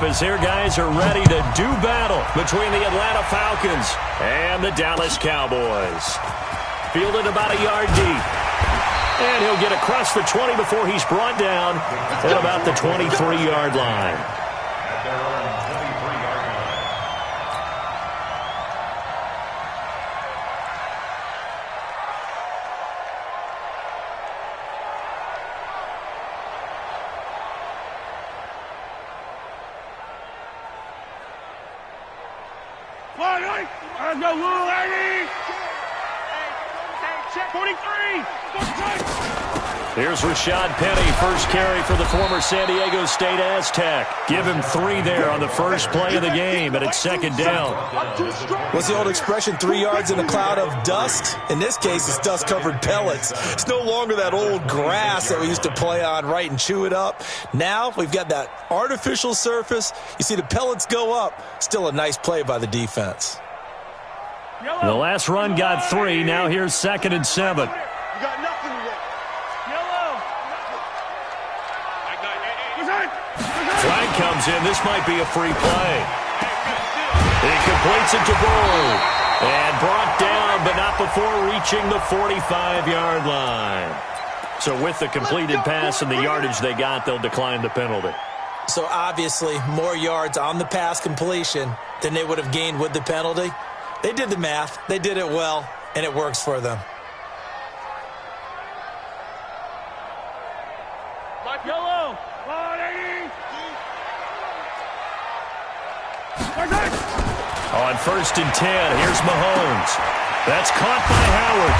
as their guys are ready to do battle between the Atlanta Falcons and the Dallas Cowboys. Fielded about a yard deep. And he'll get across the 20 before he's brought down at about the 23-yard line. Here's Rashad Penny, first carry for the former San Diego State Aztec. Give him 3 there on the first play of the game, and it's second down. What's the old expression, 3 yards in a cloud of dust? In this case, it's dust-covered pellets. It's no longer that old grass that we used to play on, right, and chew it up. Now we've got that artificial surface. You see the pellets go up. Still a nice play by the defense. The last run got 3. Now here's 2nd and 7. Flag comes in. This might be a free play. He completes it to Bull. And brought down, but not before reaching the 45-yard line. So with the completed pass and the yardage they got, they'll decline the penalty. So obviously, more yards on the pass completion than they would have gained with the penalty. They did the math. They did it well, and it works for them. Yellow. On 1st and 10, here's Mahomes. That's caught by Howard.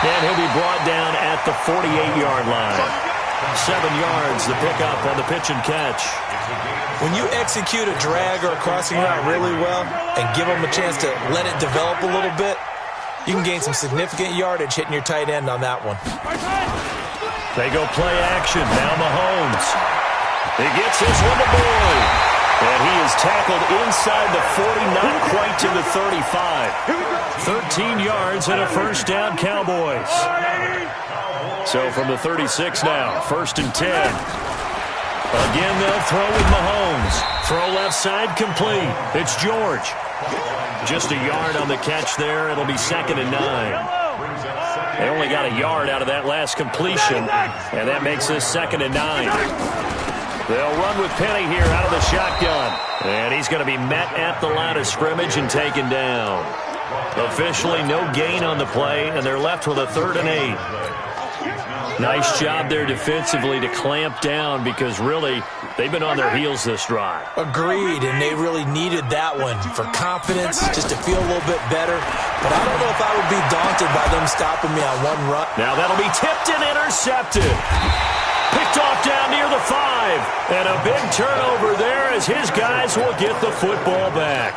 And he'll be brought down at the 48-yard line. 7 yards, the pickup on the pitch and catch. When you execute a drag or a crossing route really well and give them a chance to let it develop a little bit, you can gain some significant yardage hitting your tight end on that one. They go play action. Now Mahomes. He gets this one to Boyd. And he is tackled inside the 40, not quite to the 35. 13 yards and a first down, Cowboys. So from the 36 now, 1st and 10. Again, they'll throw with Mahomes. Throw left side, complete. It's George. Just a yard on the catch there. It'll be 2nd and 9. They only got a yard out of that last completion, and that makes this 2nd and 9. They'll run with Penny here out of the shotgun. And he's going to be met at the line of scrimmage and taken down. Officially no gain on the play, and they're left with a 3rd and 8. Nice job there defensively to clamp down because really they've been on their heels this drive. Agreed, and they really needed that one for confidence, just to feel a little bit better. But I don't know if I would be daunted by them stopping me on one run. Now that'll be tipped and intercepted. Picked off down near the 5. And a big turnover there as his guys will get the football back.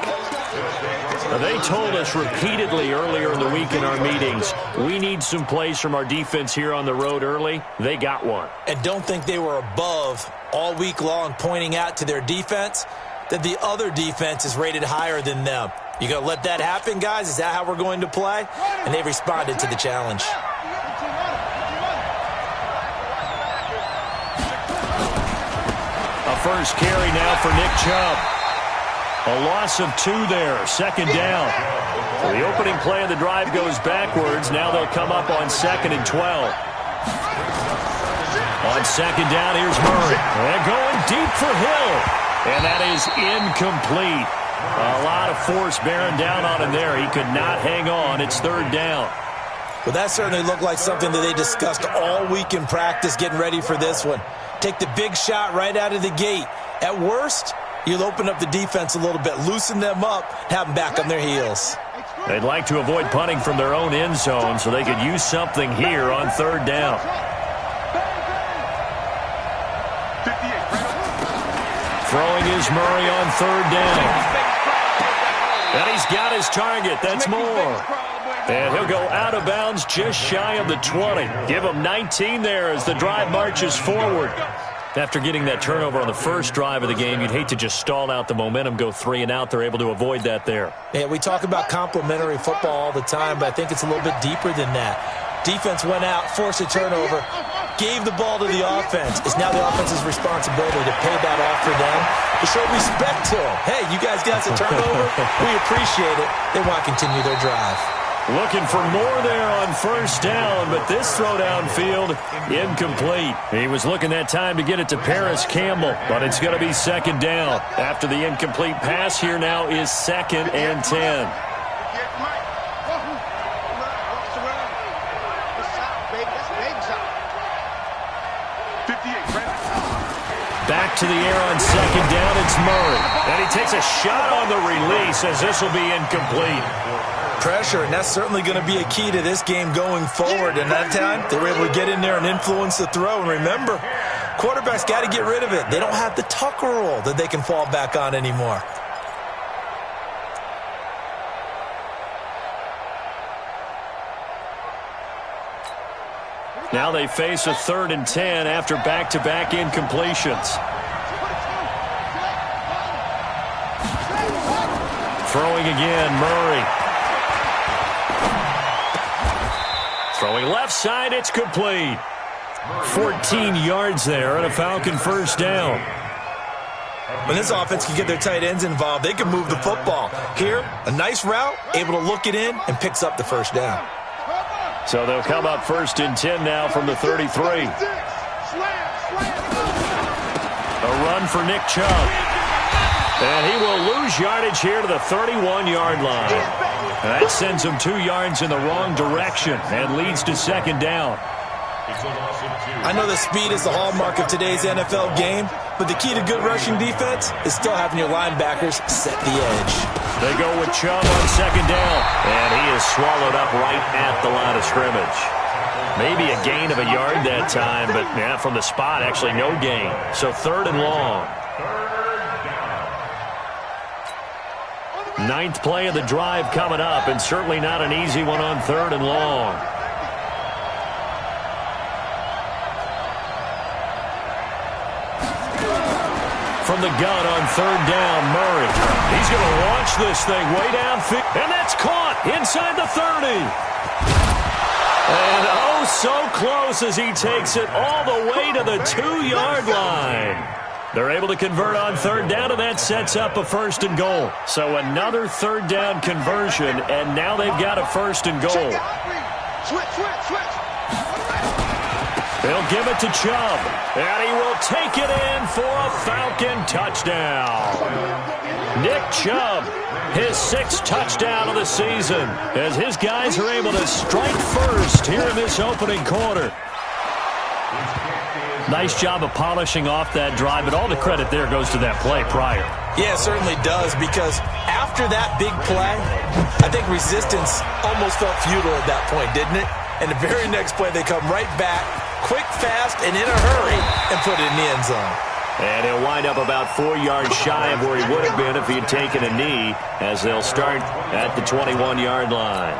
Now, they told us repeatedly earlier in the week in our meetings, we need some plays from our defense here on the road early. They got one. And don't think they were above all week long pointing out to their defense that the other defense is rated higher than them. You going to let that happen, guys? Is that how we're going to play? And they responded to the challenge. A first carry now for Nick Chubb. A loss of 2 there, 2nd down. So the opening play of the drive goes backwards. Now they'll come up on 2nd and 12. On 2nd down, here's Murray. And going deep for Hill. And that is incomplete. A lot of force bearing down on him there. He could not hang on. It's 3rd down. Well, that certainly looked like something that they discussed all week in practice getting ready for this one. Take the big shot right out of the gate. At worst, you'll open up the defense a little bit, loosen them up, have them back on their heels. They'd like to avoid punting from their own end zone so they could use something here on 3rd down. Throwing is Murray on 3rd down. And he's got his target. That's Moore. And he'll go out of bounds just shy of the 20. Give him 19 there as the drive marches forward. After getting that turnover on the first drive of the game, you'd hate to just stall out the momentum, go 3 and out. They're able to avoid that there. Yeah, we talk about complementary football all the time, but I think it's a little bit deeper than that. Defense went out, forced a turnover. gave the ball to the offense. It's now the offense's responsibility to pay that off for them, to show respect to them. Hey, you guys got a turnover. We appreciate it. They want to continue their drive. Looking for more there on first down, but this throw downfield, incomplete. He was looking that time to get it to Paris Campbell, but it's going to be second down. After the incomplete pass, here now is 2nd and 10. Back to the air on second down, it's Murray. And he takes a shot on the release as this will be incomplete. Pressure, and that's certainly going to be a key to this game going forward. And that time, they were able to get in there and influence the throw. And remember, quarterbacks got to get rid of it. They don't have the Tucker rule that they can fall back on anymore. Now they face a 3rd and 10 after back-to-back incompletions. Throwing again, Murray. Throwing left side, it's complete. 14 yards there and a Falcon first down. When this offense can get their tight ends involved, they can move the football. Here, a nice route, able to look it in, and picks up the first down. So they'll come up 1st and 10 now from the 33. A run for Nick Chubb. And he will lose yardage here to the 31-yard line. That sends him 2 yards in the wrong direction and leads to second down. I know that speed is the hallmark of today's NFL game, but the key to good rushing defense is still having your linebackers set the edge. They go with Chubb on second down, and he is swallowed up right at the line of scrimmage. Maybe a gain of a yard that time, but yeah, from the spot, actually no gain. So 3rd and long. 9th play of the drive coming up, and certainly not an easy one on 3rd and long. From the gun on 3rd down, Murray. He's going to launch this thing way downfield, and that's caught inside the 30. And oh, so close as he takes it all the way to the 2-yard line. They're able to convert on 3rd down, and that sets up a 1st and goal. So another 3rd down conversion, and now they've got a 1st and goal. They'll give it to Chubb, and he will take it in for a Falcon touchdown. Nick Chubb, his 6th touchdown of the season, as his guys are able to strike first here in this opening quarter. Nice job of polishing off that drive, but all the credit there goes to that play prior. Yeah, it certainly does, because after that big play, I think resistance almost felt futile at that point, didn't it? And the very next play, they come right back, quick, fast, and in a hurry, and put it in the end zone. And he'll wind up about 4 yards shy of where he would have been if he had taken a knee, as they'll start at the 21-yard line.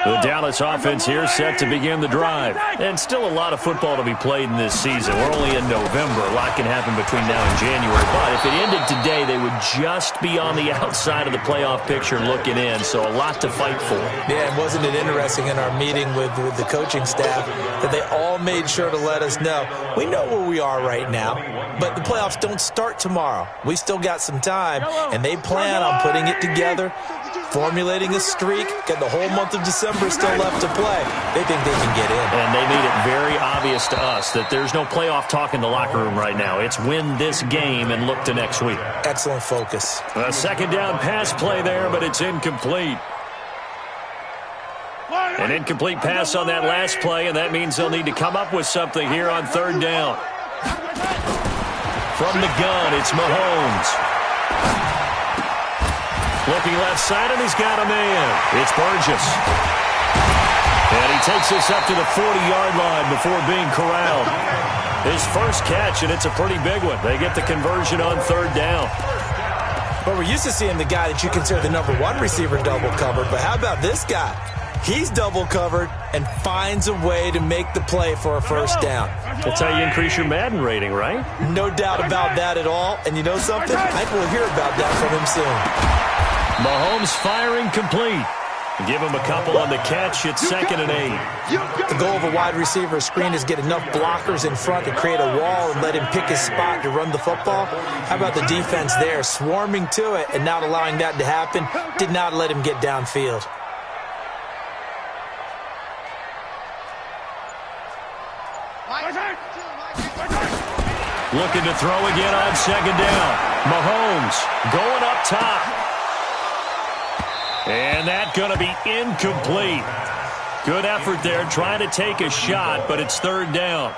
The Dallas offense here set to begin the drive. And still a lot of football to be played in this season. We're only in November. A lot can happen between now and January. But if it ended today, they would just be on the outside of the playoff picture looking in. So a lot to fight for. Yeah, and wasn't it interesting in our meeting with the coaching staff that they all made sure to let us know, we know where we are right now, but the playoffs don't start tomorrow. We still got some time, and they plan on putting it together, formulating a streak, got the whole month of December still left to play. They think they can get in. And they made it very obvious to us that there's no playoff talk in the locker room right now. It's win this game and look to next week. Excellent focus. A second down pass play there, but it's incomplete. An incomplete pass on that last play, and that means they'll need to come up with something here on 3rd down. From the gun, it's Mahomes. Looking left side, and he's got a man. It's Burgess. And he takes this up to the 40-yard line before being corralled. His first catch, and it's a pretty big one. They get the conversion on 3rd down. Well, we're used to seeing the guy that you consider the number 1 receiver double covered, but how about this guy? He's double covered and finds a way to make the play for a first down. That's how you increase your Madden rating, right? No doubt about that at all. And you know something? I think we'll hear about that from him soon. Mahomes firing complete. Give him a couple on the catch. It's 2nd and 8. The goal of a wide receiver screen is get enough blockers in front to create a wall and let him pick his spot to run the football. How about the defense there, swarming to it and not allowing that to happen? Did not let him get downfield. Looking to throw again on 2nd down. Mahomes going up top. And that's going to be incomplete. Good effort there, trying to take a shot, but it's 3rd down.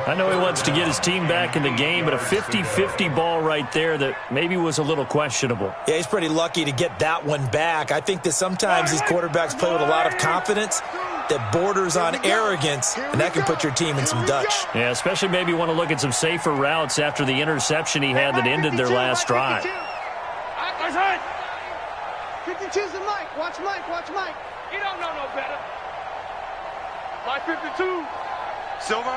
I know he wants to get his team back in the game, but a 50-50 ball right there that maybe was a little questionable. Yeah, he's pretty lucky to get that one back. I think that sometimes these quarterbacks play with a lot of confidence that borders on arrogance, and that can put your team in some Dutch. Yeah, especially maybe want to look at some safer routes after the interception he had that ended their last drive. 52's the Mike. Watch Mike. Watch Mike. You don't know no better. Mike 52. Silver.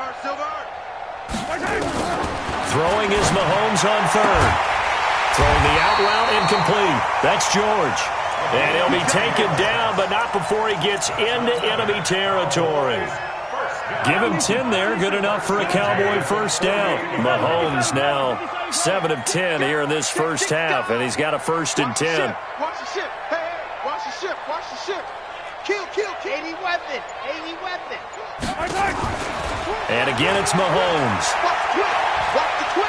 Throwing is Mahomes on 3rd. Throwing the out route incomplete. That's George. And he'll be taken down, but not before he gets into enemy territory. Give him 10 there. Good enough for a Cowboy 1st down. Mahomes now 7 of 10 here in this first half, and he's got a 1st and 10. Watch the ship. Hey, watch the ship. Watch the ship. Kill. 80 weapon. And again, it's Mahomes. Watch the twin.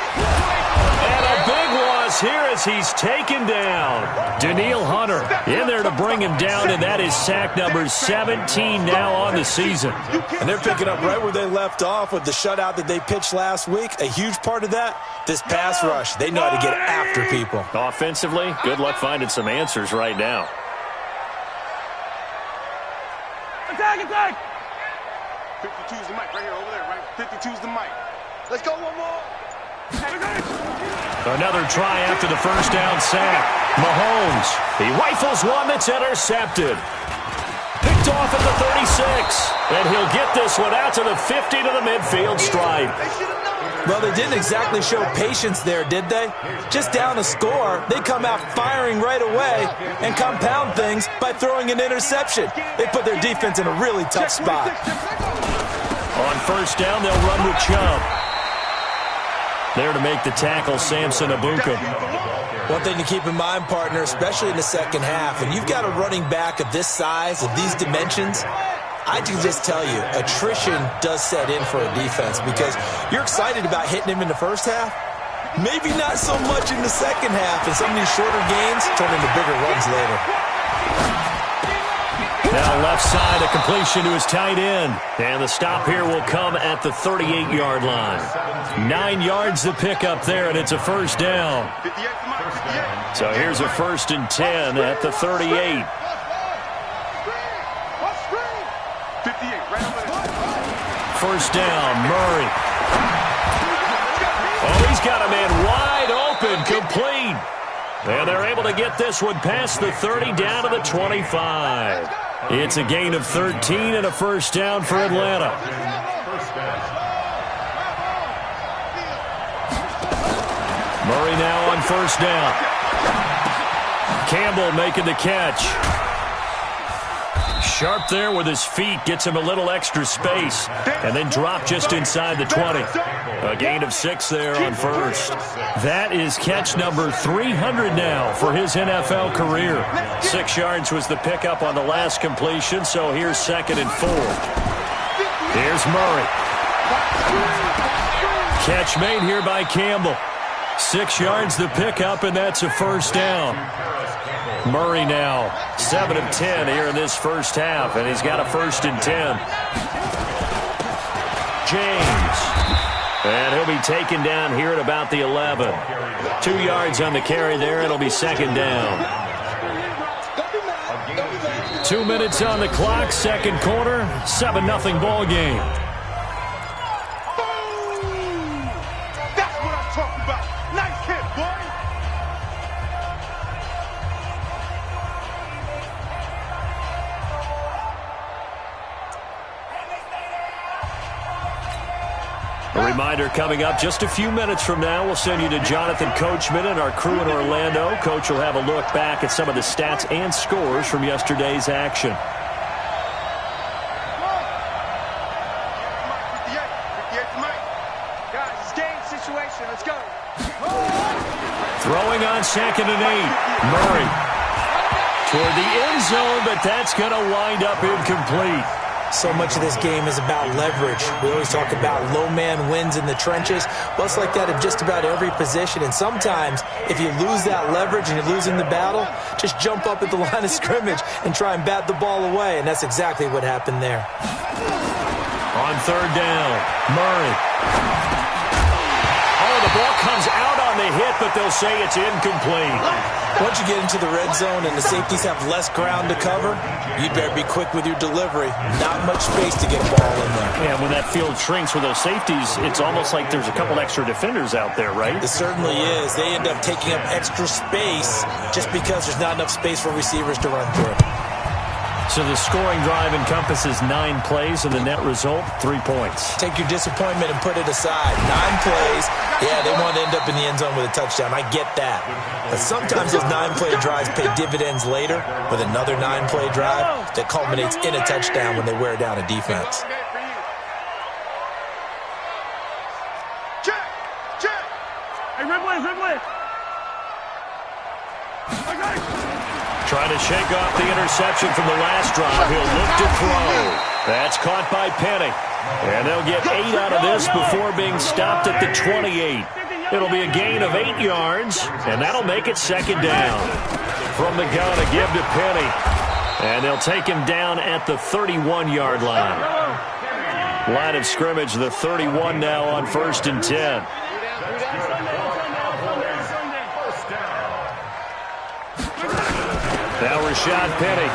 And a big loss here as he's taken down. Danielle Hunter in there to bring him down, and that is sack number 17 now on the season. And they're picking up right where they left off with the shutout that they pitched last week. A huge part of that, this pass rush. They know how to get after people. Offensively, good luck finding some answers right now. Attack! 52's the mic right here, over there, right? 52's the mic. Let's go one more. Another try after the 1st down sack. Mahomes, he rifles one that's intercepted. Picked off at the 36. And he'll get this one out to the 50 to the midfield stripe. Well, they didn't exactly show patience there, did they? Just down a score, they come out firing right away and compound things by throwing an interception. They put their defense in a really tough spot. On 1st down, they'll run with Chubb. There to make the tackle, Samson Abuka. One thing to keep in mind, partner, especially in the second half, and you've got a running back of this size, of these dimensions, I can just tell you, attrition does set in for a defense because you're excited about hitting him in the first half. Maybe not so much in the second half, and some of these shorter gains turn into bigger runs later. Now left side, a completion to his tight end. And the stop here will come at the 38-yard line. 9 yards to pick up there, and it's a 1st down. So here's a 1st and 10 at the 38. 1st down, Murray. Oh, he's got a man wide open, complete. And they're able to get this one past the 30 down to the 25. It's a gain of 13 and a 1st down for Atlanta. Murray now on 1st down. Campbell making the catch. Sharp there with his feet, gets him a little extra space, and then drop just inside the 20. A gain of 6 there on 1st. That is catch number 300 now for his NFL career. 6 yards was the pickup on the last completion, so here's 2nd and 4. Here's Murray. Catch made here by Campbell. 6 yards the pickup, and that's a 1st down. Murray now 7 of 10 here in this first half, and he's got a 1st and 10. James. And he'll be taken down here at about the 11. 2 yards on the carry there. It'll be 2nd down. 2 minutes on the clock, 2nd quarter, 7-0 ball game. That's what I'm talking about. Nice hit, boy. A reminder coming up just a few minutes from now, we'll send you to Jonathan Coachman and our crew in Orlando. Coach will have a look back at some of the stats and scores from yesterday's action. Let's go. Throwing on 2nd and 8. Murray toward the end zone, but that's going to wind up incomplete. So much of this game is about leverage. We always talk about low man wins in the trenches. Well, it's like that in just about every position. And sometimes, if you lose that leverage and you're losing the battle, just jump up at the line of scrimmage and try and bat the ball away. And that's exactly what happened there. On 3rd down, Murray. Oh, the ball comes out on the hit, but they'll say it's incomplete. Once you get into the red zone and the safeties have less ground to cover, you better be quick with your delivery. Not much space to get a ball in there. Yeah, when that field shrinks with those safeties, it's almost like there's a couple extra defenders out there, right? It certainly is. They end up taking up extra space just because there's not enough space for receivers to run through. So the scoring drive encompasses 9 plays, and the net result, 3 points. Take your disappointment and put it aside. 9 plays. Yeah, they want to end up in the end zone with a touchdown. I get that. But sometimes those 9-play drives pay dividends later with another 9-play drive that culminates in a touchdown when they wear down a defense. Check! Hey, Ridley! Trying to shake off the interception from the last drive. He'll look to throw. That's caught by Penny. And they'll get 8 out of this before being stopped at the 28. It'll be a gain of 8 yards, and that'll make it 2nd down. From the gun, a give to Penny. And they'll take him down at the 31-yard line. Line of scrimmage, the 31 now on 1st and 10. Now Rashad Penny.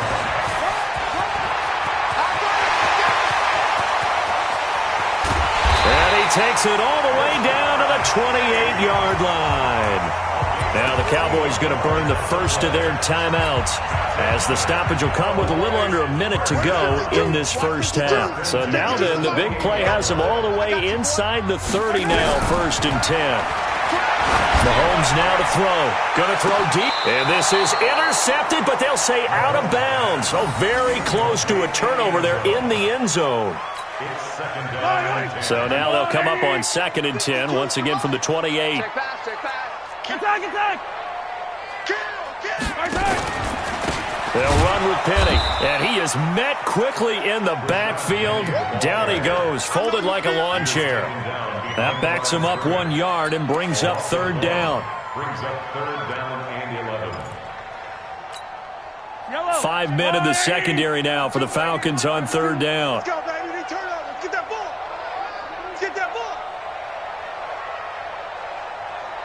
And he takes it all the way down to the 28-yard line. Now the Cowboys going to burn the first of their timeouts as the stoppage will come with a little under a minute to go in this first half. So now then, the big play has them all the way inside the 30 now, 1st and 10. Mahomes now to throw. Going to throw deep. And this is intercepted, but they'll say out of bounds. So very close to a turnover there in the end zone. So now they'll come up on 2nd and 10, once again from the 28. Attack! They'll run with Penny, and he is met quickly in the backfield. Down he goes, folded like a lawn chair. That backs him up 1 yard and brings up 3rd down. 5 men in the secondary now for the Falcons on 3rd down. Let's go, baby. They turn over. Get that ball. Get that ball.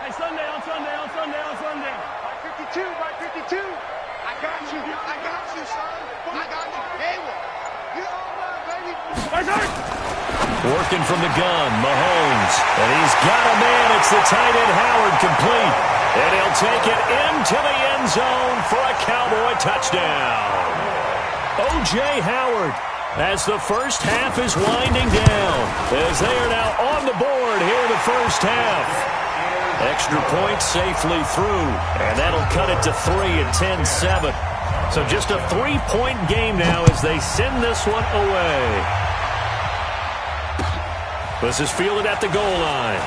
Hey, Sunday. By 52. I got you, son. I got you. Hayward. You all right, baby. Working from the gun, Mahomes. And he's got a man. It's the tight end, Howard, complete. And he'll take it into the end zone for a Cowboy touchdown. O.J. Howard, as the first half is winding down, as they are now on the board here in the first half. Extra point safely through, and that'll cut it to 3 at 10-7. So just a 3-point game now as they send this one away. This is fielded at the goal line.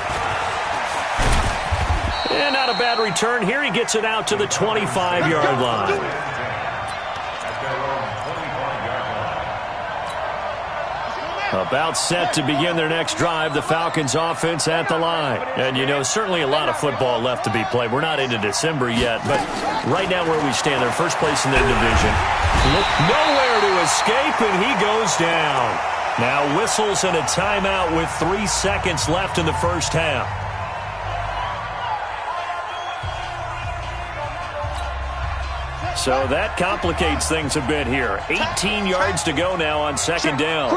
And not a bad return here. He gets it out to the 25-yard line. About set to begin their next drive, the Falcons offense at the line. And, you know, certainly a lot of football left to be played. We're not into December yet, but right now where we stand, they're first place in their division. Look nowhere to escape, and he goes down. Now whistles and a timeout with 3 seconds left in the first half. So that complicates things a bit here. 18 yards to go now on 2nd down.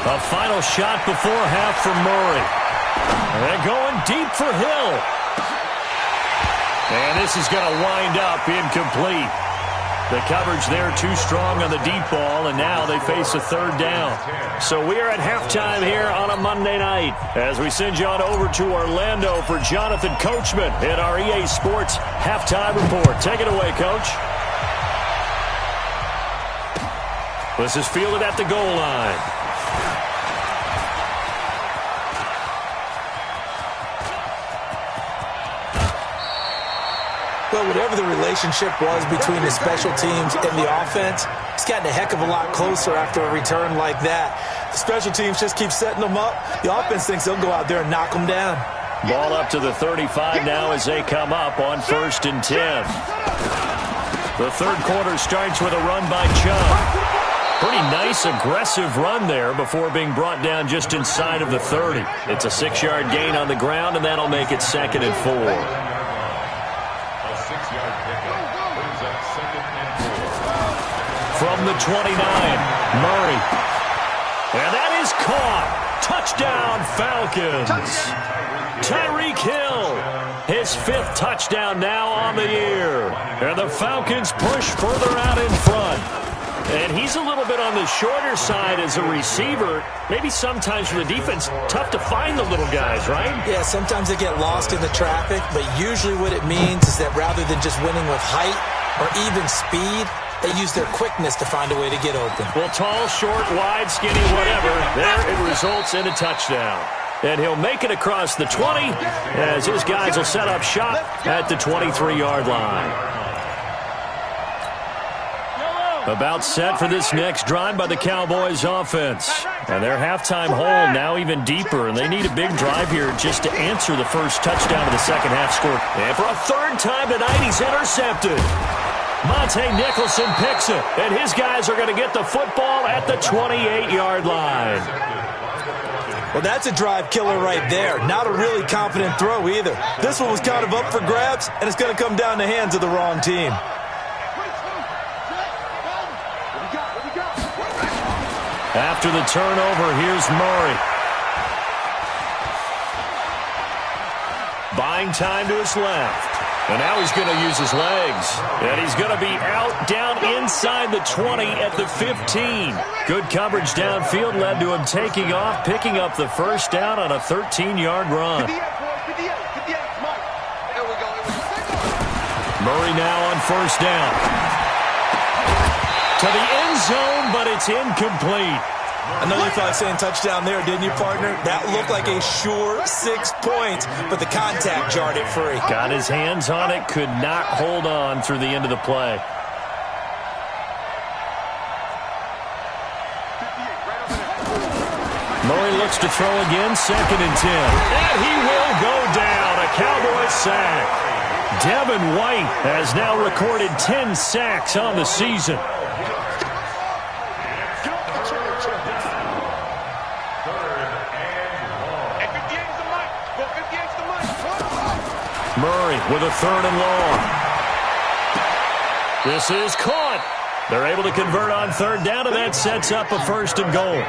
A final shot before half for Murray. They're going deep for Hill. And this is going to wind up incomplete. The coverage there too strong on the deep ball, and now they face a third down. So we are at halftime here on a Monday night as we send you on over to Orlando for Jonathan Coachman in our EA Sports Halftime Report. Take it away, Coach. This is fielded at the goal line. Well, whatever the relationship was between the special teams and the offense, it's gotten a heck of a lot closer after a return like that. The special teams just keep setting them up. The offense thinks they'll go out there and knock them down. Ball up to the 35 now as they come up on 1st and 10. The third quarter starts with a run by Chubb. Pretty nice, aggressive run there before being brought down just inside of the 30. It's a 6-yard gain on the ground, and that'll make it 2nd and 4. From the 29, Murray. And that is caught. Touchdown, Falcons. Tyreek Hill, his 5th touchdown now on the year. And the Falcons push further out in front. And he's a little bit on the shorter side as a receiver. Maybe sometimes for the defense, tough to find the little guys, right? Yeah, sometimes they get lost in the traffic, but usually what it means is that rather than just winning with height or even speed, they use their quickness to find a way to get open. Well, tall, short, wide, skinny, whatever, there it results in a touchdown. And he'll make it across the 20 as his guys will set up shop at the 23-yard line. About set for this next drive by the Cowboys offense. And their halftime hole now even deeper, and they need a big drive here just to answer the first touchdown of the second half score. And for a third time tonight, he's intercepted. Monte Nicholson picks it, and his guys are going to get the football at the 28-yard line. Well, that's a drive killer right there. Not a really confident throw either. This one was kind of up for grabs, and it's going to come down the hands of the wrong team. After the turnover, here's Murray. Buying time to his left. And now he's going to use his legs. And he's going to be out down inside the 20 at the 15. Good coverage downfield led to him taking off, picking up the first down on a 13-yard run. Murray now on 1st down. To the end zone, but it's incomplete. I know you thought saying touchdown there, didn't you, partner? That looked like a sure 6 points, but the contact jarred it free. Got his hands on it, could not hold on through the end of the play. Murray looks to throw again, 2nd and 10. And he will go down, a Cowboys sack. Devin White has now recorded 10 sacks on the season. Murray with a 3rd and long. This is caught. They're able to convert on 3rd down, and that sets up a 1st and goal.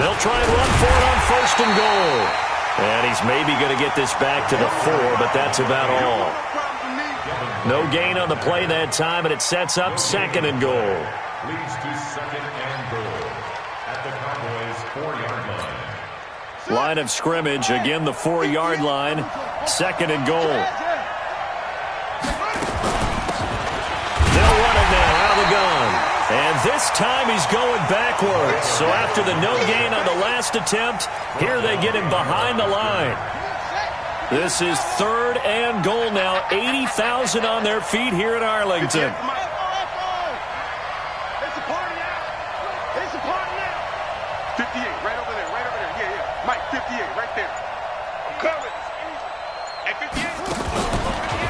They'll try and run for it on 1st and goal. And he's maybe going to get this back to the 4, but that's about all. No gain on the play that time, and it sets up 2nd and goal. Leads to 2nd and goal at the Cowboys' 4-yard line. Line of scrimmage, again the 4-yard line, 2nd and goal. They'll run it now out of the gun. And this time he's going backwards. So after the no gain on the last attempt, here they get him behind the line. This is 3rd and goal now. 80,000 on their feet here in Arlington.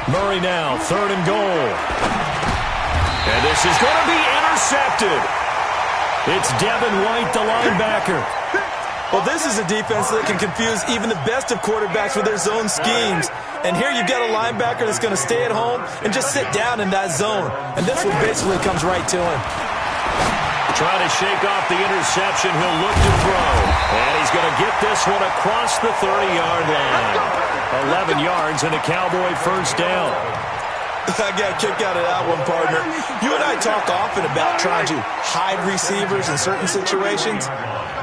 Murray now, 3rd and goal. And this is going to be intercepted. It's Devin White, the linebacker. Well, this is a defense that can confuse even the best of quarterbacks with their zone schemes. And here you've got a linebacker that's going to stay at home and just sit down in that zone. And this one basically comes right to him. Trying to shake off the interception. He'll look to throw. And he's going to get this one across the 30-yard line. 11 yards and a Cowboy first down. I got a kick out of that one, partner. You and I talk often about trying to hide receivers in certain situations,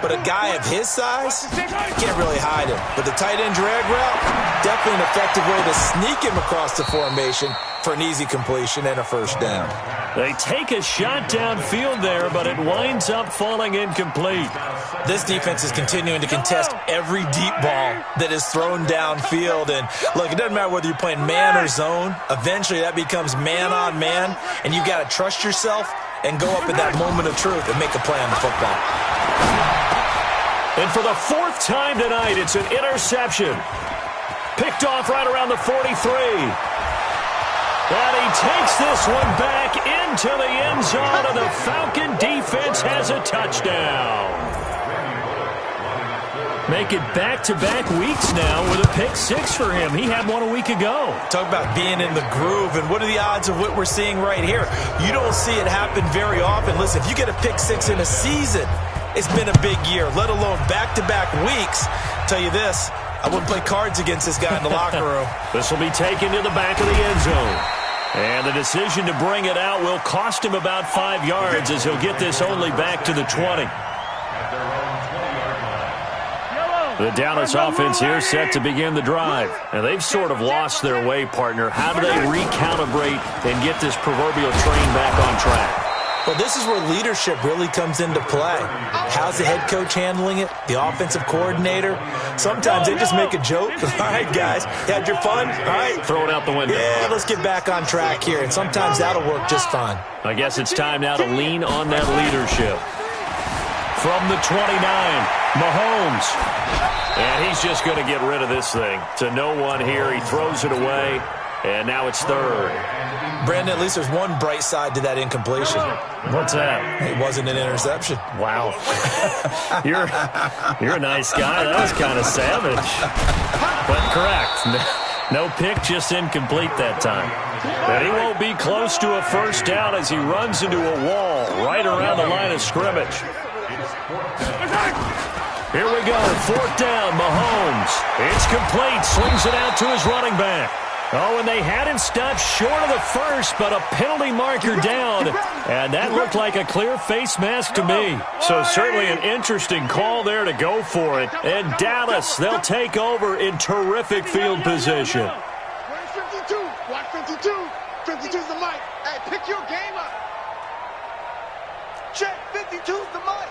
but a guy of his size, you can't really hide him. But the tight end drag route, definitely an effective way to sneak him across the formation for an easy completion and a first down. They take a shot downfield there, but it winds up falling incomplete. This defense is continuing to contest every deep ball that is thrown downfield. And, look, it doesn't matter whether you're playing man or zone. Eventually, that becomes man-on-man, and you've got to trust yourself and go up at that moment of truth and make a play on the football. And for the fourth time tonight, it's an interception. Picked off right around the 43. And he takes this one back into the end zone, and the Falcon defense has a touchdown. Make it back-to-back weeks now with a pick six for him. He had one a week ago. Talk about being in the groove, and what are the odds of what we're seeing right here? You don't see it happen very often. Listen, if you get a pick six in a season, it's been a big year, let alone back-to-back weeks. I'll tell you this, I wouldn't play cards against this guy in the locker room. This will be taken to the back of the end zone. And the decision to bring it out will cost him about 5 yards as he'll get this only back to the 20. The Dallas offense here set to begin the drive. And they've sort of lost their way, partner. How do they recalibrate and get this proverbial train back on track? Well, this is where leadership really comes into play. How's the head coach handling it? The offensive coordinator? Sometimes they just make a joke. All right, guys, you had your fun? All right. Throw it out the window. Yeah, let's get back on track here. And sometimes that'll work just fine. I guess it's time now to lean on that leadership. From the 29, Mahomes. And he's just going to get rid of this thing. To no one here. He throws it away. And now it's third. Brandon, at least there's one bright side to that incompletion. What's that? It wasn't an interception. Wow. You're a nice guy. That was kind of savage. But correct. No pick, just incomplete that time. And he won't be close to a first down as he runs into a wall right around the line of scrimmage. Here we go. Fourth down, Mahomes. It's complete. Slings it out to his running back. Oh, and they had him stopped short of the first, but a penalty marker down. And that looked like a clear face mask to me. So certainly an interesting call there to go for it. And Dallas, they'll take over in terrific field position. Where's 52? Watch 52. 52's the mic. Hey, pick your game up. Check, 52's the mic.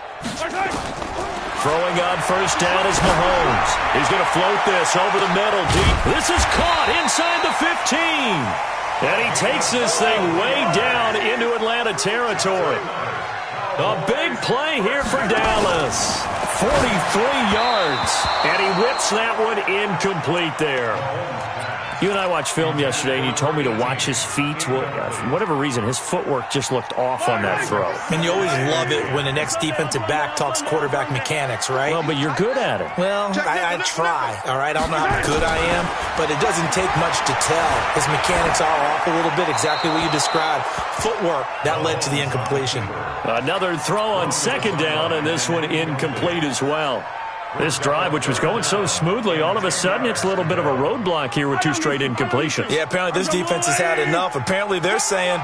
Throwing on first down is Mahomes. He's going to float this over the middle deep. This is caught inside the 15. And he takes this thing way down into Atlanta territory. A big play here for Dallas. 43 yards. And he whips that one incomplete there. You and I watched film yesterday, and you told me to watch his feet. Well, for whatever reason, his footwork just looked off on that throw. And you always love it when the next defensive back talks quarterback mechanics, right? Well, but you're good at it. Well, I try, all right? I don't know how good I am, but it doesn't take much to tell. His mechanics are off a little bit, exactly what you described. Footwork, that led to the incompletion. Another throw on second down, and this one incomplete as well. This drive, which was going so smoothly, all of a sudden it's a little bit of a roadblock here with two straight incompletions. Yeah, apparently this defense has had enough. Apparently they're saying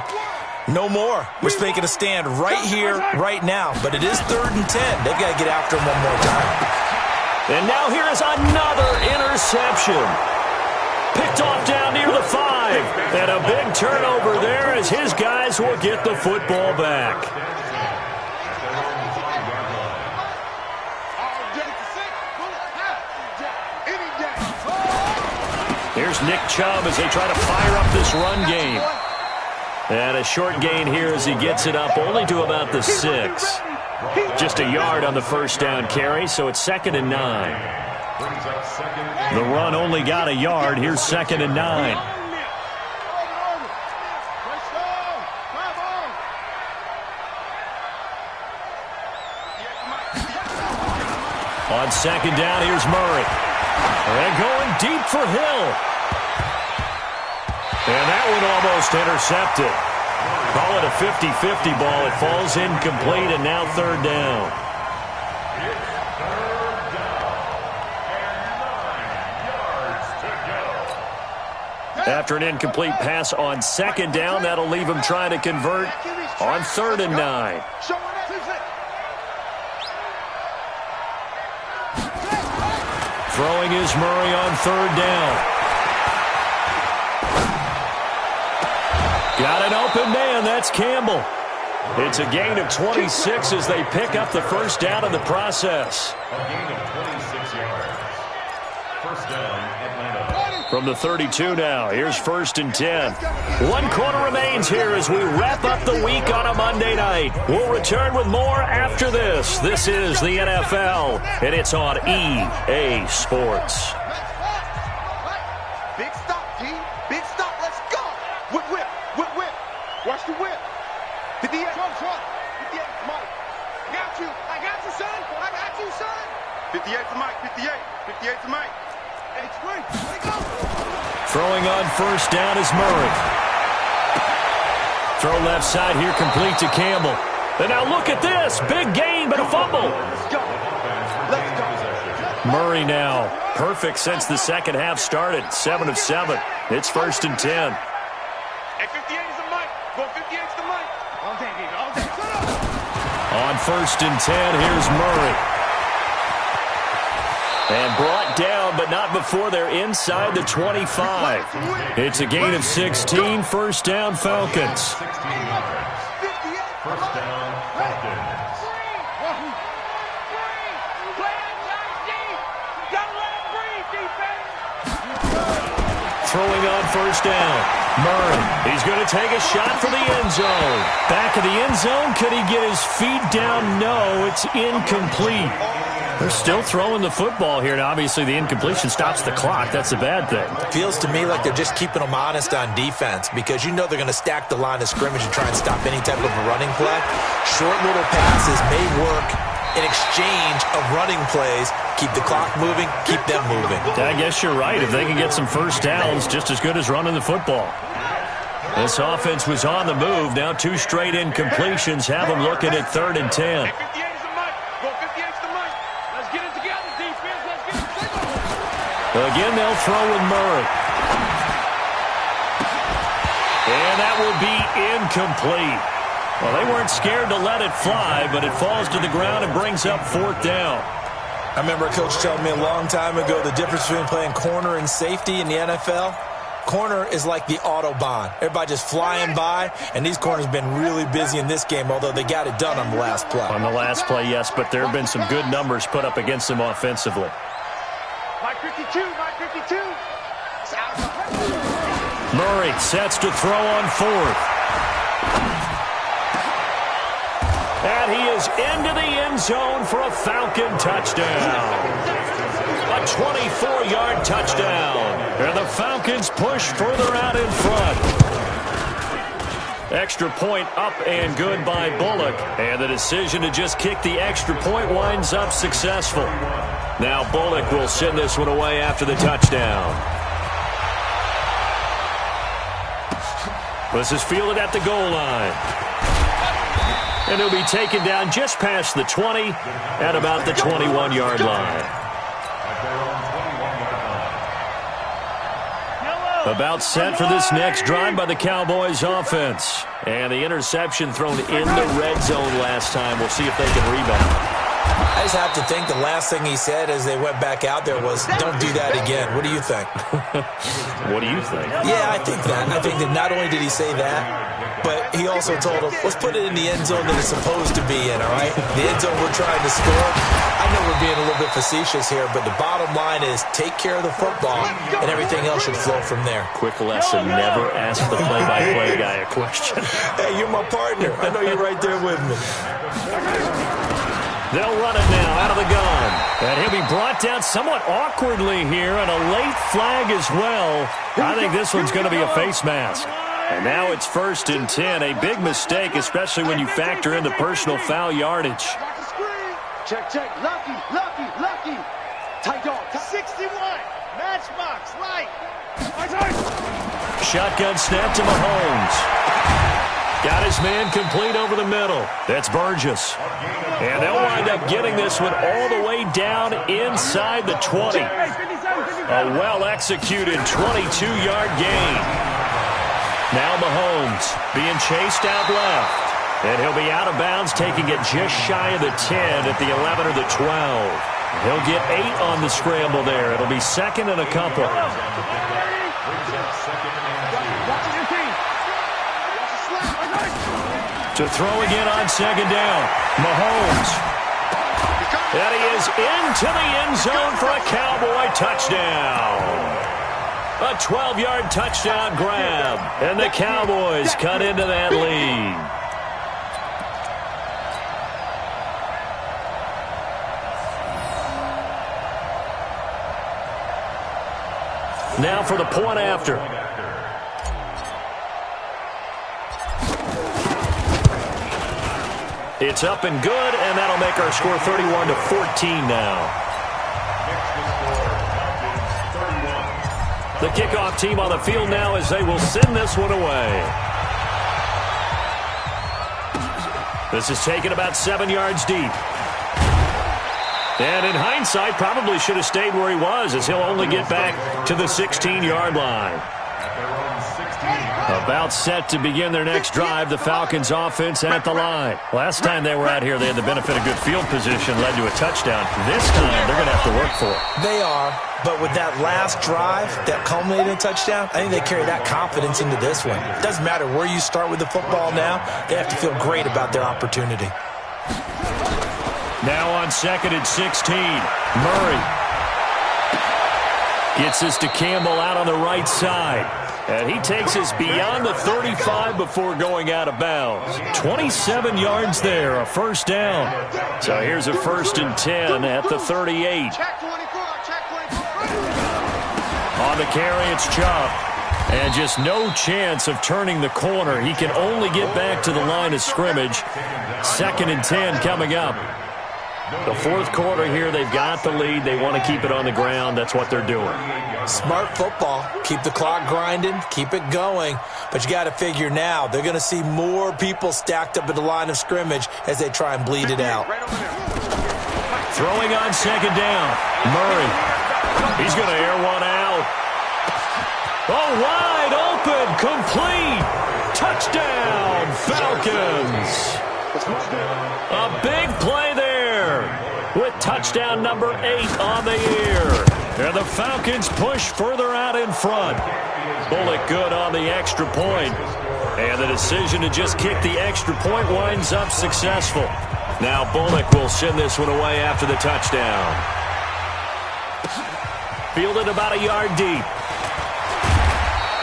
no more. We're making a stand right here, right now. But it is 3rd and 10. They've got to get after him one more time. And now here is another interception. Picked off down near the 5. And a big turnover there as his guys will get the football back. Here's Nick Chubb as they try to fire up this run game. And a short gain here as he gets it up only to about the 6. Just a yard on the first down carry, so it's 2nd and 9. The run only got a yard. Here's 2nd and 9. On second down, here's Murray. And going deep for Hill. And that one almost intercepted. Call it a 50-50 ball. It falls incomplete, and now third down. After an incomplete pass on second down, that'll leave him trying to convert on 3rd and 9. Throwing is Murray on 3rd down. Got an open man. That's Campbell. It's a gain of 26 as they pick up the first down in the process. A gain of 26 yards. First down, Atlanta. From the 32 now, here's 1st and 10. 1 quarter remains here as we wrap up the week on a Monday night. We'll return with more after this. This is the NFL, and it's on EA Sports. Big stop, G. Big stop. Let's go. Whip, whip, whip, whip. Watch the whip. 58. Trump. 58, Mike. Got you. I got you, son. I got you, son. 58 to Mike. 58. 58 to Mike. Hey, Spring. Let it go. Throwing on 1st down is Murray. Throw left side here, complete to Campbell. And now look at this. Big gain, but a fumble. Let's go. Let's go. Murray now. Perfect since the second half started. 7 of 7. It's 1st and 10. Hey, 58 is the Mike. Go 58 is the Mike. All day, baby. All day. On 1st and 10, here's Murray. And brought down, but not before they're inside the 25. It's a gain of 16. First down, Falcons. 16 yards. First down, Falcons. Throwing on 1st down. Murray, he's going to take a shot for the end zone. Back of the end zone, could he get his feet down? No, it's incomplete. They're still throwing the football here, and obviously the incompletion stops the clock. That's a bad thing. Feels to me like they're just keeping them honest on defense because you know they're going to stack the line of scrimmage and try and stop any type of a running play. Short little passes may work in exchange of running plays. Keep the clock moving, keep them moving. I guess you're right. If they can get some first downs, just as good as running the football. This offense was on the move. Now 2 straight incompletions have them looking at 3rd and 10. Hey, 58 is the Mike. Go 58 is the Mike. Let's get it together, defense. Let's get it together. Again, they'll throw with Murray. And that will be incomplete. Well, they weren't scared to let it fly, but it falls to the ground and brings up 4th down. I remember a coach telling me a long time ago the difference between playing corner and safety in the NFL. Corner is like the Autobahn. Everybody just flying by, and these corners have been really busy in this game, although they got it done on the last play. On the last play, yes, but there have been some good numbers put up against them offensively. Mike 52, Mike 52. Murray sets to throw on 4th. And he is into the end zone for a Falcon touchdown. A 24-yard touchdown. And the Falcons push further out in front. Extra point up and good by Bullock. And the decision to just kick the extra point winds up successful. Now Bullock will send this one away after the touchdown. This is fielded at the goal line. And he'll be taken down just past the 20 at about the 21-yard line. About set for this next drive by the Cowboys offense. And the interception thrown in the red zone last time. We'll see if they can rebound. I just have to think the last thing he said as they went back out there was, don't do that again. What do you think? What do you think? Yeah, I think that. I think that not only did he say that, but he also told him, let's put it in the end zone that it's supposed to be in, all right? The end zone we're trying to score. I know we're being a little bit facetious here, but the bottom line is take care of the football, and everything else should flow from there. Quick lesson, never ask the play-by-play guy a question. Hey, you're my partner. I know you're right there with me. They'll run it now out of the gun. And he'll be brought down somewhat awkwardly here, and a late flag as well. I think this one's going to be a face mask. And now it's 1st and 10. A big mistake, especially when you factor in the personal foul yardage. Check, check. Lucky, lucky, lucky. Tight dog. 61. Matchbox. Right. Shotgun snap to Mahomes. Got his man complete over the middle. That's Burgess. And they'll wind up getting this one all the way down inside the 20. A well-executed 22-yard gain. Now Mahomes being chased out left. And he'll be out of bounds, taking it just shy of the 10 at the 11 or the 12. He'll get 8 on the scramble there. It'll be second and a couple. To throw again on second down. Mahomes. And he is into the end zone for a Cowboy touchdown. A 12-yard touchdown grab. And the Cowboys cut into that lead. Now for the point after. It's up and good, and that'll make our score 31-14 now. The kickoff team on the field now as they will send this one away. This is taken about 7 yards deep. And in hindsight, probably should have stayed where he was, as he'll only get back to the 16-yard line. About set to begin their next drive, the Falcons offense at the line. Last time they were out here, they had the benefit of good field position, led to a touchdown. This time, they're going to have to work for it. They are, but with that last drive that culminated in a touchdown, I think they carry that confidence into this one. It doesn't matter where you start with the football now, they have to feel great about their opportunity. Now on second and 16, Murray gets this to Campbell out on the right side. And he takes us beyond the 35 before going out of bounds. 27 yards there, a first down. So here's a 1st and 10 at the 38. On the carry, it's Chubb. And just no chance of turning the corner. He can only get back to the line of scrimmage. 2nd and 10 coming up. The fourth quarter here, they've got the lead. They want to keep it on the ground. That's what they're doing. Smart football. Keep the clock grinding. Keep it going. But you got to figure now, they're going to see more people stacked up at the line of scrimmage as they try and bleed it out. Throwing on second down. Murray. He's going to air one out. Oh, wide open. Complete. Touchdown, Falcons. A big play there with touchdown number 8 on the year. And the Falcons push further out in front. Bullock good on the extra point. And the decision to just kick the extra point winds up successful. Now Bullock will send this one away after the touchdown. Fielded about a yard deep.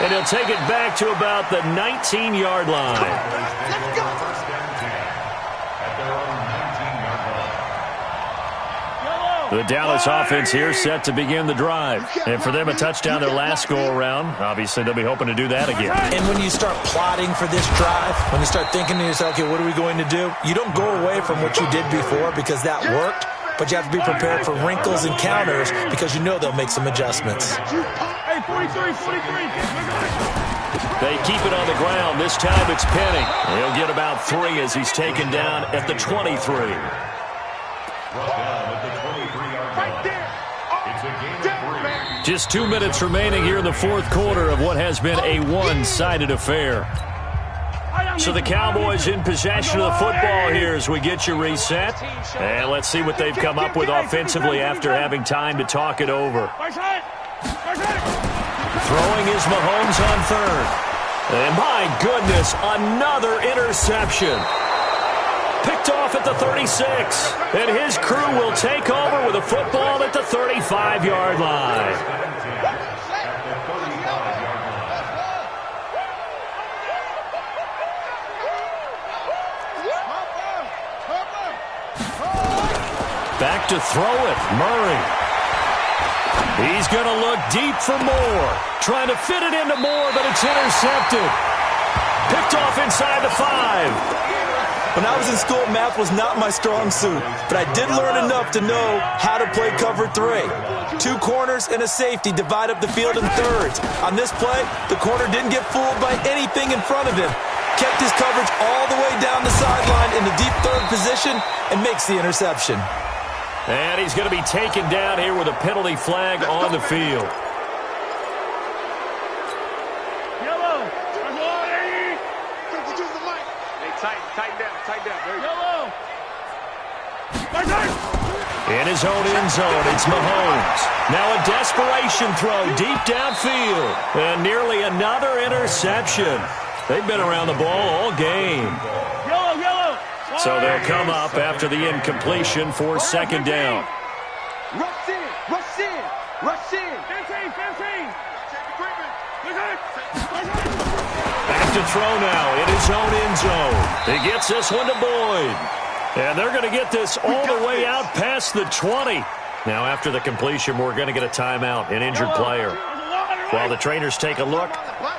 And he'll take it back to about the 19-yard line. The Dallas offense here set to begin the drive. And for them, a touchdown their last go-around. Obviously, they'll be hoping to do that again. And when you start plotting for this drive, when you start thinking to yourself, okay, what are we going to do? You don't go away from what you did before because that worked, but you have to be prepared for wrinkles and counters because you know they'll make some adjustments. Hey, 43. They keep it on the ground. This time it's Penny. He'll get about 3 as he's taken down at the 23. Just 2 minutes remaining here in the fourth quarter of what has been a one-sided affair. So the Cowboys in possession of the football here as we get you reset. And let's see what they've come up with offensively after having time to talk it over. Throwing is Mahomes on third. And my goodness, another interception. Picked off at the 36. And his crew will take over with a football at the 35-yard line. Back to throw it, Murray. He's going to look deep for Moore. Trying to fit it into Moore, but it's intercepted. Picked off inside the 5. When I was in school, math was not my strong suit, but I did learn enough to know how to play cover 3. 2 corners and a safety divide up the field in thirds. On this play, the corner didn't get fooled by anything in front of him. kept his coverage all the way down the sideline in the deep third position and makes the interception. And he's going to be taken down here with a penalty flag on the field. Yellow. Hey, tighten down. There you go. In his own end zone, it's Mahomes. Now a desperation throw deep downfield. And nearly another interception. They've been around the ball all game. Yellow. So they'll come up after the incompletion for second down. Rush in. 15. Back to throw now in his own end zone. He gets this one to Boyd. And they're going to get this all the way out past the 20. Now after the completion, we're going to get a timeout, an injured player. While the trainers take a look,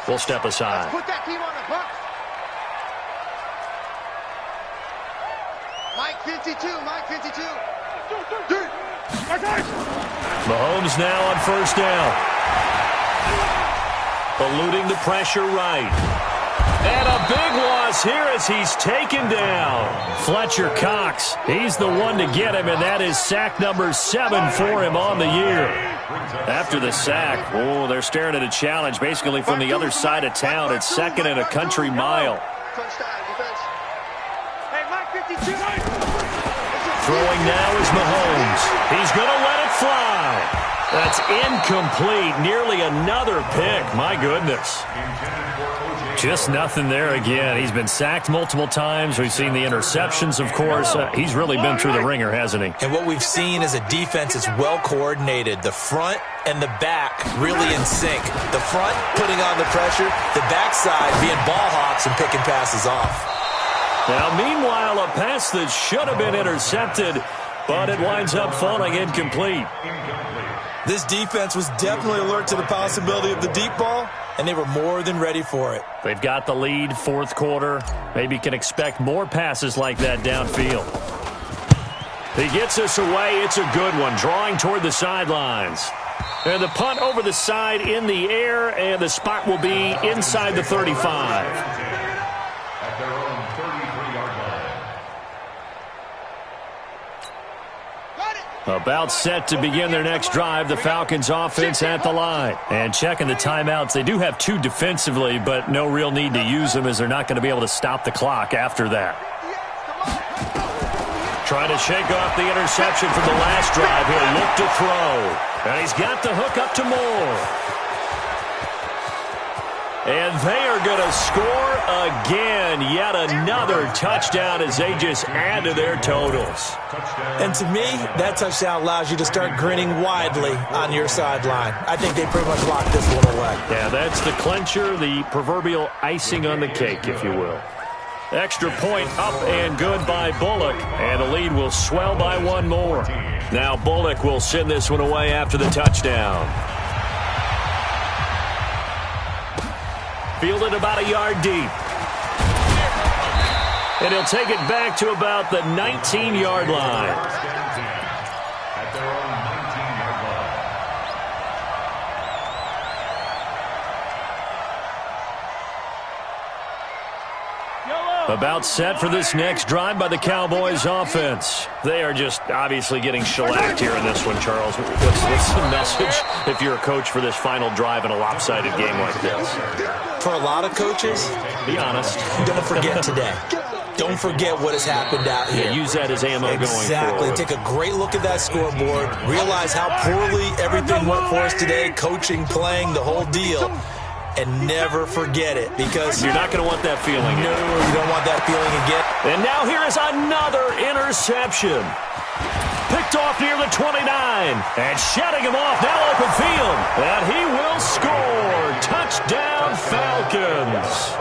we'll step aside. Put that team on the bus. Mike 52. Mahomes now on first down. Eluding the pressure right. And a big loss here as he's taken down. Fletcher Cox, he's the one to get him, and that is sack number 7 for him on the year. After the sack, they're staring at a challenge basically from the other side of town. It's second and a country mile. Hey, Mike 52. Throwing now is Mahomes. He's going to let it fly. That's incomplete. Nearly another pick. My goodness. Just nothing there again. He's been sacked multiple times. We've seen the interceptions, of course. He's really been through the ringer, hasn't he? And what we've seen is a defense that's well coordinated. The front and the back really in sync. The front putting on the pressure. The backside being ball hawks and picking passes off. Now, meanwhile, a pass that should have been intercepted, but it winds up falling incomplete. This defense was definitely alert to the possibility of the deep ball, and they were more than ready for it. They've got the lead, fourth quarter. Maybe can expect more passes like that downfield. He gets this away. It's a good one, drawing toward the sidelines. And the punt over the side in the air, and the spot will be inside the 35. At their own 33-yard line. About set to begin their next drive, the Falcons offense at the line. And checking the timeouts, they do have 2 defensively, but no real need to use them as they're not going to be able to stop the clock after that. Trying to shake off the interception from the last drive. He'll look to throw. And he's got the hook up to Moore. And they are going to score again. Yet another touchdown as they just add to their totals. And to me, that touchdown allows you to start grinning widely on your sideline. I think they pretty much locked this one away. Yeah, that's the clincher, the proverbial icing on the cake, if you will. Extra point up and good by Bullock, and the lead will swell by 1 more. Now Bullock will send this one away after the touchdown. Fielded about a yard deep. And he'll take it back to about the 19-yard line. At their own 19-yard line. About set for this next drive by the Cowboys offense. They are just obviously getting shellacked here in this one, Charles. What's the message if you're a coach for this final drive in a lopsided game like this? For a lot of coaches, be honest. Don't forget today. Don't forget what has happened out here. Yeah, use that as ammo going forward. Exactly. Take a great look at that scoreboard. Realize how poorly everything went for us today. Coaching, playing, the whole deal. And never forget it, because you're not going to want that feeling again. No, you don't want that feeling again. And now here is another interception. Picked off near the 29. And shutting him off, now open field. And he will score. Touchdown, Falcons.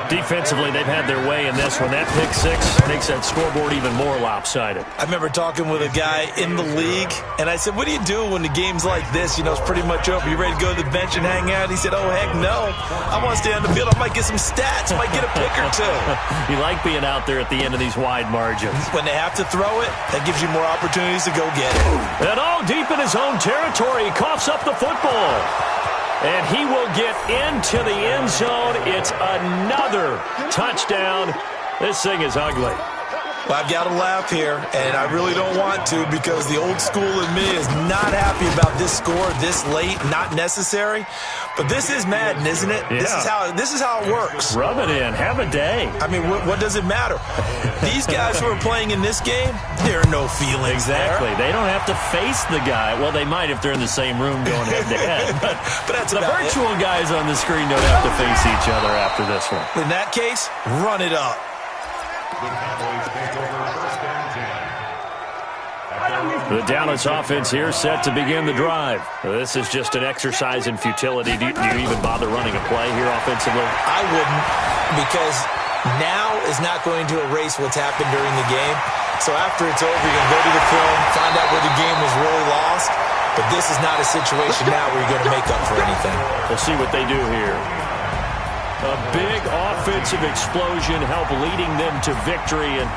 Defensively, they've had their way in this one. That pick six makes that scoreboard even more lopsided. I remember talking with a guy in the league, and I said, what do you do when the game's like this? You know, it's pretty much over. You ready to go to the bench and hang out? He said, oh, heck no. I want to stay on the field. I might get some stats. I might get a pick or two. You like being out there at the end of these wide margins. When they have to throw it, that gives you more opportunities to go get it. And all deep in his own territory, he coughs up the football. And he will get into the end zone. It's another touchdown. This thing is ugly. Well, I've got to laugh here, and I really don't want to because the old school in me is not happy about this score this late, not necessary. But this is Madden, isn't it? Yeah. This is how it works. Rub it in. Have a day. I mean, what does it matter? These guys who are playing in this game, there are no feelings Exactly. there. They don't have to face the guy. Well, they might if they're in the same room going head-to-head. But that's the about virtual guys on the screen don't have to face each other after this one. In that case, run it up. The Cowboys take over first and 10. The Dallas offense here set to begin the drive. This is just an exercise in futility. Do you even bother running a play here offensively? I wouldn't, because now is not going to erase what's happened during the game. So after it's over, you're going to go to the film, find out where the game was really lost. But this is not a situation now where you're going to make up for anything. We'll see what they do here. A big offensive explosion help leading them to victory. And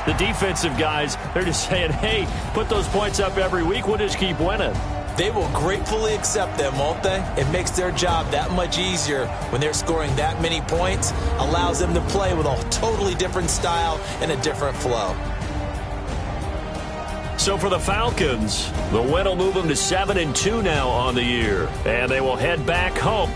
the defensive guys, they're just saying, hey, put those points up every week. We'll just keep winning. They will gratefully accept them, won't they? It makes their job that much easier when they're scoring that many points. Allows them to play with a totally different style and a different flow. So for the Falcons, the win will move them to 7-2 now on the year. And they will head back home